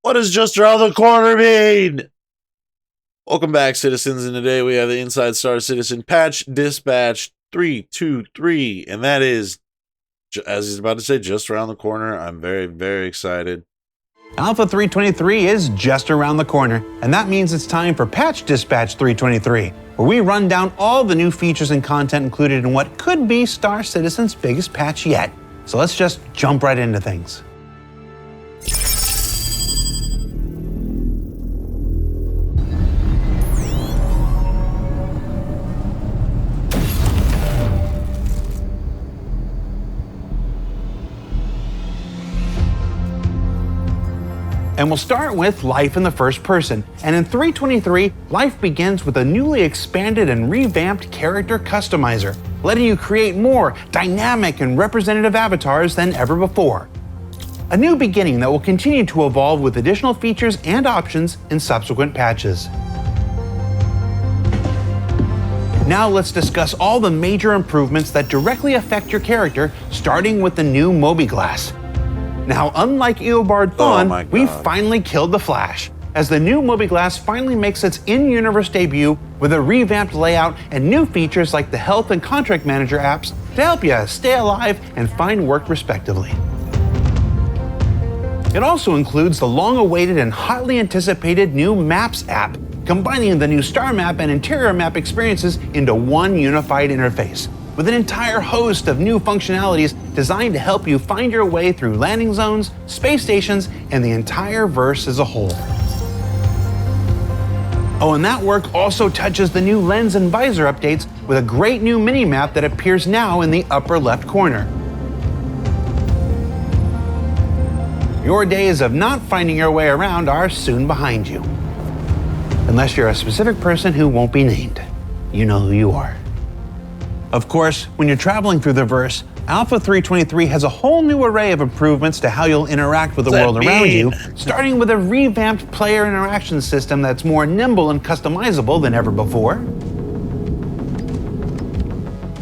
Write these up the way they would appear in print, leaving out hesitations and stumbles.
What does just around the corner mean? Welcome back, citizens, and today we have the Inside Star Citizen Patch Dispatch 323, and that is, as he's about to say, just around the corner. I'm very, very excited. Alpha 323 is just around the corner, and that means it's time for Patch Dispatch 323, where we run down all the new features and content included in what could be Star Citizen's biggest patch yet. So let's just jump right into things. And we'll start with life in the first person. And in 323, life begins with a newly expanded and revamped character customizer, letting you create more dynamic and representative avatars than ever before. A new beginning that will continue to evolve with additional features and options in subsequent patches. Now let's discuss all the major improvements that directly affect your character, starting with the new Mobi-Glass. Now, unlike Eobard Thawne, we finally killed the Flash, as the new Mobi-Glass finally makes its in-universe debut with a revamped layout and new features like the Health and Contract Manager apps to help you stay alive and find work respectively. It also includes the long-awaited and hotly anticipated new Maps app, combining the new star map and interior map experiences into one unified interface, with an entire host of new functionalities designed to help you find your way through landing zones, space stations, and the entire verse as a whole. Oh, and that work also touches the new lens and visor updates with a great new mini-map that appears now in the upper left corner. Your days of not finding your way around are soon behind you. Unless you're a specific person who won't be named. You know who you are. Of course, when you're traveling through the verse, Alpha 323 has a whole new array of improvements to how you'll interact with the world around you, starting with a revamped player interaction system that's more nimble and customizable than ever before.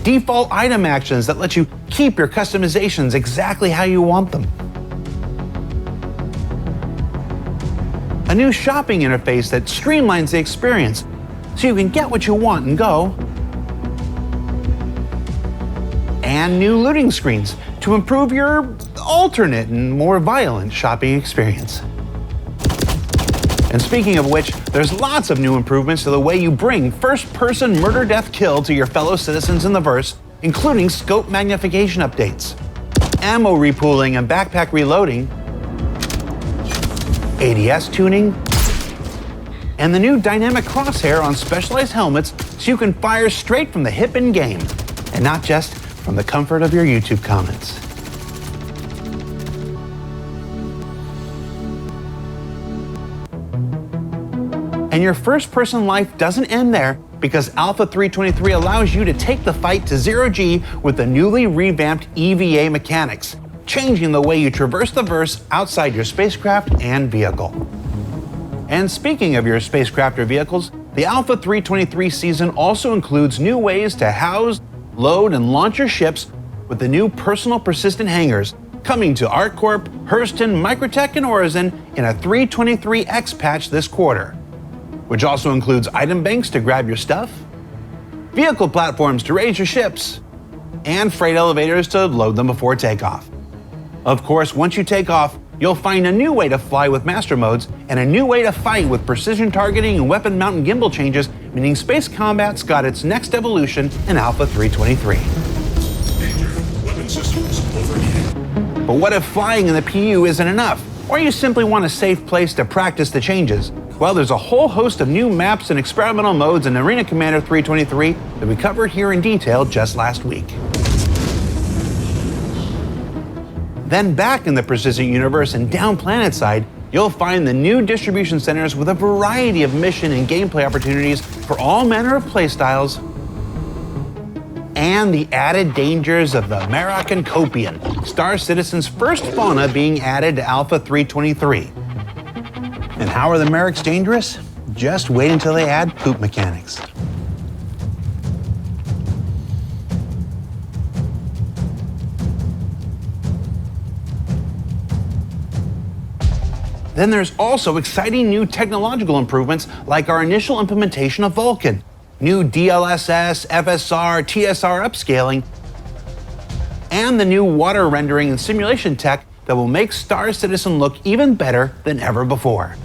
Default item actions that let you keep your customizations exactly how you want them. A new shopping interface that streamlines the experience so you can get what you want and go. And new looting screens to improve your alternate and more violent shopping experience. And speaking of which, there's lots of new improvements to the way you bring first-person murder-death-kill to your fellow citizens in the verse, including scope magnification updates, ammo repooling and backpack reloading, ADS tuning, and the new dynamic crosshair on specialized helmets so you can fire straight from the hip in-game, and not just from the comfort of your YouTube comments. And your first-person life doesn't end there, because Alpha 323 allows you to take the fight to zero-G with the newly revamped EVA mechanics, changing the way you traverse the verse outside your spacecraft and vehicle. And speaking of your spacecraft or vehicles, the Alpha 323 season also includes new ways to house, load, and launch your ships with the new personal persistent hangars coming to ArcCorp, Hurston, Microtech, and Orizen in a 323X patch this quarter, which also includes item banks to grab your stuff, vehicle platforms to raise your ships, and freight elevators to load them before takeoff. Of course, once you take off, you'll find a new way to fly with master modes and a new way to fight with precision targeting and weapon mount and gimbal changes, meaning space combat's got its next evolution in Alpha 323. Weapon systems overheating. But what if flying in the PU isn't enough? Or you simply want a safe place to practice the changes? Well, there's a whole host of new maps and experimental modes in Arena Commander 323 that we covered here in detail just last week. Then back in the persistent universe and down planet side, you'll find the new distribution centers with a variety of mission and gameplay opportunities for all manner of playstyles, and the added dangers of the Marok Copian, Star Citizen's first fauna being added to Alpha 323. And how are the Maroks dangerous? Just wait until they add poop mechanics. Then there's also exciting new technological improvements like our initial implementation of Vulkan, new DLSS, FSR, TSR upscaling, and the new water rendering and simulation tech that will make Star Citizen look even better than ever before.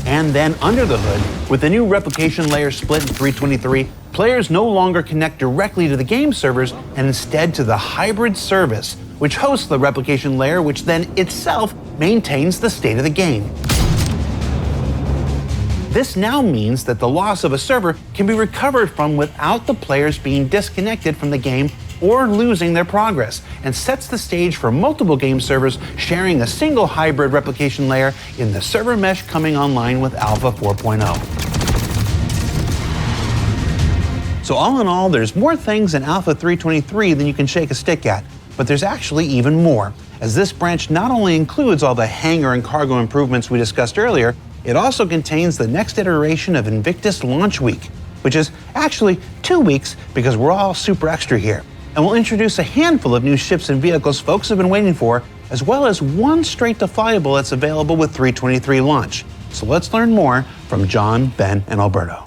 And then under the hood, with the new replication layer split in 3.23, players no longer connect directly to the game servers and instead to the hybrid service, which hosts the replication layer, which then itself maintains the state of the game. This now means that the loss of a server can be recovered from without the players being disconnected from the game or losing their progress, and sets the stage for multiple game servers sharing a single hybrid replication layer in the server mesh coming online with Alpha 4.0. So all in all, there's more things in Alpha 3.23 than you can shake a stick at, but there's actually even more, as this branch not only includes all the hangar and cargo improvements we discussed earlier, it also contains the next iteration of Invictus Launch Week, which is actually 2 weeks because we're all super extra here. And we'll introduce a handful of new ships and vehicles folks have been waiting for, as well as one straight-to-flyable that's available with 3.23 launch. So let's learn more from John, Ben, and Alberto.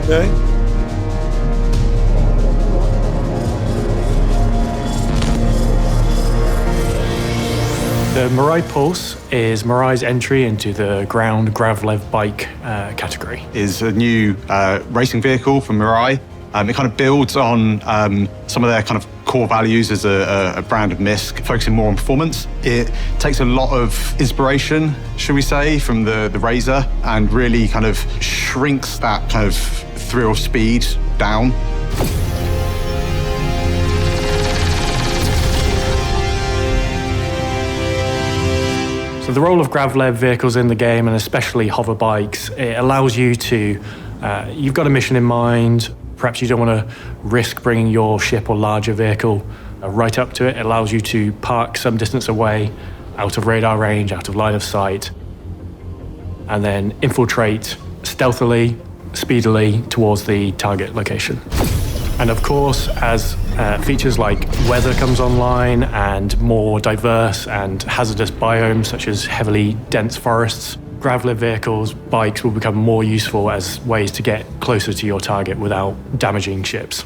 Okay. The Mirai Pulse is Mirai's entry into the ground Gravlev bike category. Is a new racing vehicle from Mirai. It kind of builds on some of their kind of core values as a brand of MISC, focusing more on performance. It takes a lot of inspiration, should we say, from the Razor, and really kind of shrinks that kind of thrill speed down. So the role of Gravlev vehicles in the game, and especially hover bikes, it allows you to, you've got a mission in mind, perhaps you don't want to risk bringing your ship or larger vehicle right up to it. It allows you to park some distance away, out of radar range, out of line of sight, and then infiltrate stealthily, speedily towards the target location. And of course, as features like weather comes online and more diverse and hazardous biomes such as heavily dense forests, Gravlev vehicles, bikes will become more useful as ways to get closer to your target without damaging ships.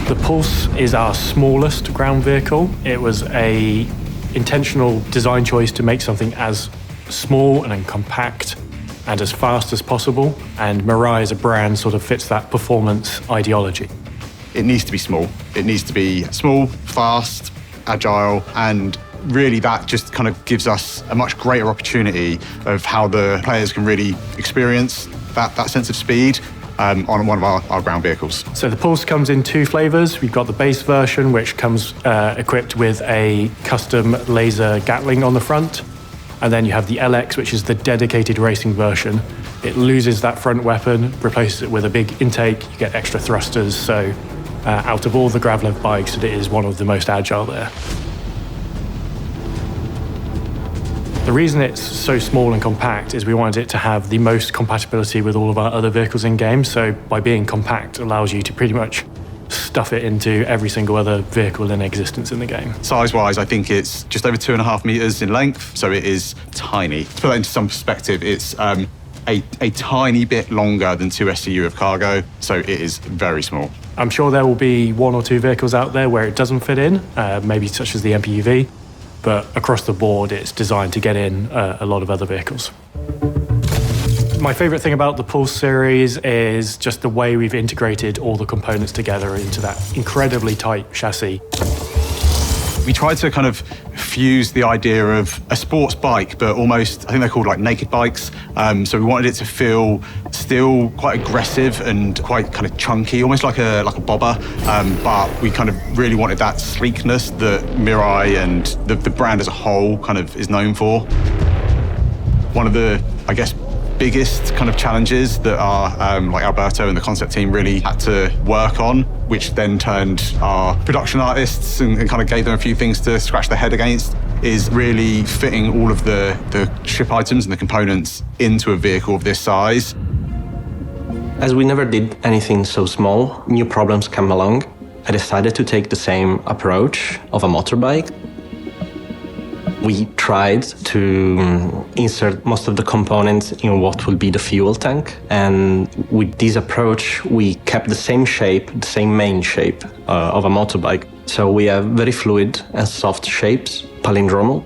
The Pulse is our smallest ground vehicle. It was an intentional design choice to make something as small and compact and as fast as possible, and Mirai as a brand sort of fits that performance ideology. It needs to be small. It needs to be small, fast, agile, and really that just kind of gives us a much greater opportunity of how the players can really experience that sense of speed on one of our ground vehicles. So the Pulse comes in 2 flavors. We've got the base version, which comes equipped with a custom laser Gatling on the front. And then you have the LX, which is the dedicated racing version. It loses that front weapon, replaces it with a big intake, you get extra thrusters. So out of all the Gravlev bikes, it is one of the most agile there. The reason it's so small and compact is we wanted it to have the most compatibility with all of our other vehicles in game. So by being compact, allows you to pretty much stuff it into every single other vehicle in existence in the game. Size-wise, I think it's just over 2.5 meters in length, so it is tiny. To put that into some perspective, it's a tiny bit longer than 2 SCU of cargo, so it is very small. I'm sure there will be 1 or 2 vehicles out there where it doesn't fit in, maybe such as the MPUV, but across the board, it's designed to get in a lot of other vehicles. My favorite thing about the Pulse series is just the way we've integrated all the components together into that incredibly tight chassis. We tried to kind of fuse the idea of a sports bike, but almost, I think they're called like naked bikes. So we wanted it to feel still quite aggressive and quite kind of chunky, almost like a bobber. But we kind of really wanted that sleekness that Mirai and the brand as a whole kind of is known for. One of the, I guess, biggest kind of challenges that our like Alberto and the concept team really had to work on, which then turned our production artists and kind of gave them a few things to scratch their head against, is really fitting all of the ship items and the components into a vehicle of this size. As we never did anything so small, new problems come along. I decided to take the same approach of a motorbike. We tried to insert most of the components in what will be the fuel tank. And with this approach, we kept the same shape, the same main shape of a motorbike. So we have very fluid and soft shapes, palindromal,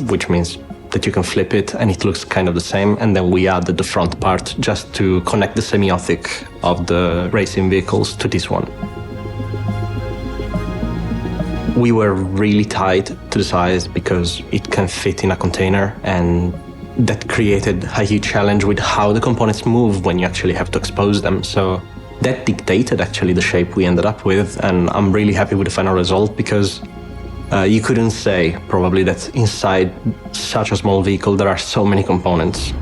which means that you can flip it and it looks kind of the same. And then we added the front part just to connect the semiotic of the racing vehicles to this one. We were really tight to the size because it can fit in a container, and that created a huge challenge with how the components move when you actually have to expose them. So that dictated actually the shape we ended up with, and I'm really happy with the final result because you couldn't say probably that inside such a small vehicle there are so many components.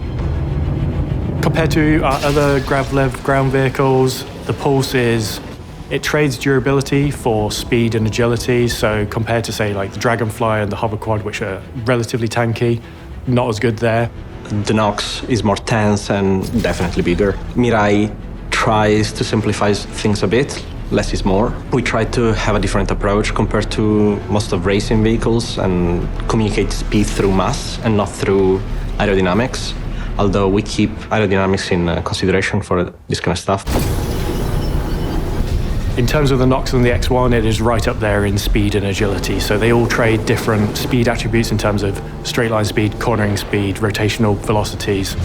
Compared to our other Gravlev ground vehicles, the Pulse it trades durability for speed and agility. So compared to say like the Dragonfly and the Hoverquad, which are relatively tanky, not as good there. The Nox is more tense and definitely bigger. Mirai tries to simplify things a bit, less is more. We try to have a different approach compared to most of racing vehicles and communicate speed through mass and not through aerodynamics, although we keep aerodynamics in consideration for this kind of stuff. In terms of the Nox and the X1, it is right up there in speed and agility. So they all trade different speed attributes in terms of straight line speed, cornering speed, rotational velocities.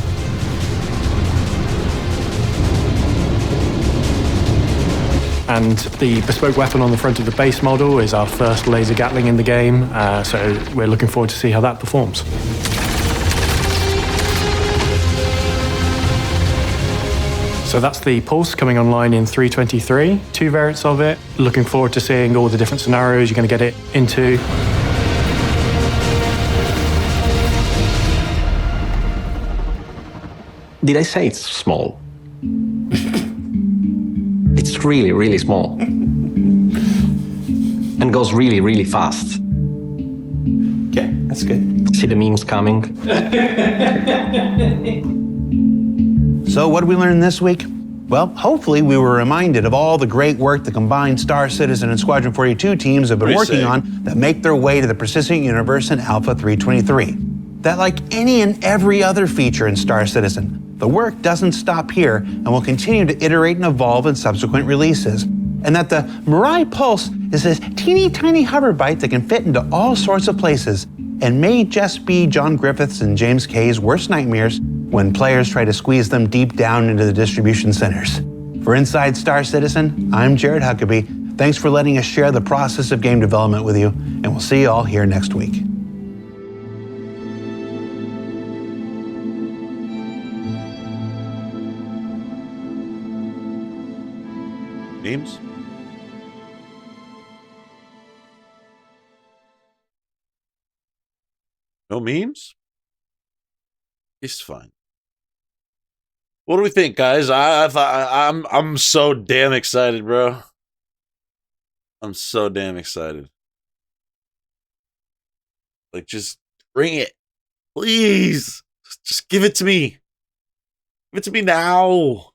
And the bespoke weapon on the front of the base model is our first laser Gatling in the game. So we're looking forward to see how that performs. So that's the Pulse coming online in 3.23, 2 variants of it. Looking forward to seeing all the different scenarios you're going to get it into. Did I say it's small? It's really, really small. And goes really, really fast. Okay, that's good. See the memes coming? So what did we learn this week? Well, hopefully we were reminded of all the great work the combined Star Citizen and Squadron 42 teams have been working on that make their way to the persistent universe in Alpha 3.23. That like any and every other feature in Star Citizen, the work doesn't stop here and will continue to iterate and evolve in subsequent releases. And that the Mirai Pulse is this teeny tiny hoverbike that can fit into all sorts of places and may just be John Griffith's and James Kay's worst nightmares when players try to squeeze them deep down into the distribution centers. For Inside Star Citizen, I'm Jared Huckabee. Thanks for letting us share the process of game development with you, and we'll see you all here next week. Memes? No memes? It's fine. What do we think, guys? I'm so damn excited, bro. I'm so damn excited. Like, just bring it, please. Just give it to me. Give it to me now.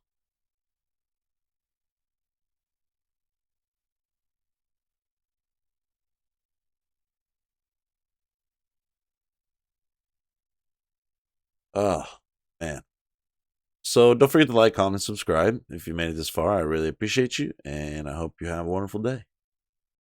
Oh, man. So don't forget to like, comment, subscribe. If you made it this far, I really appreciate you, and I hope you have a wonderful day.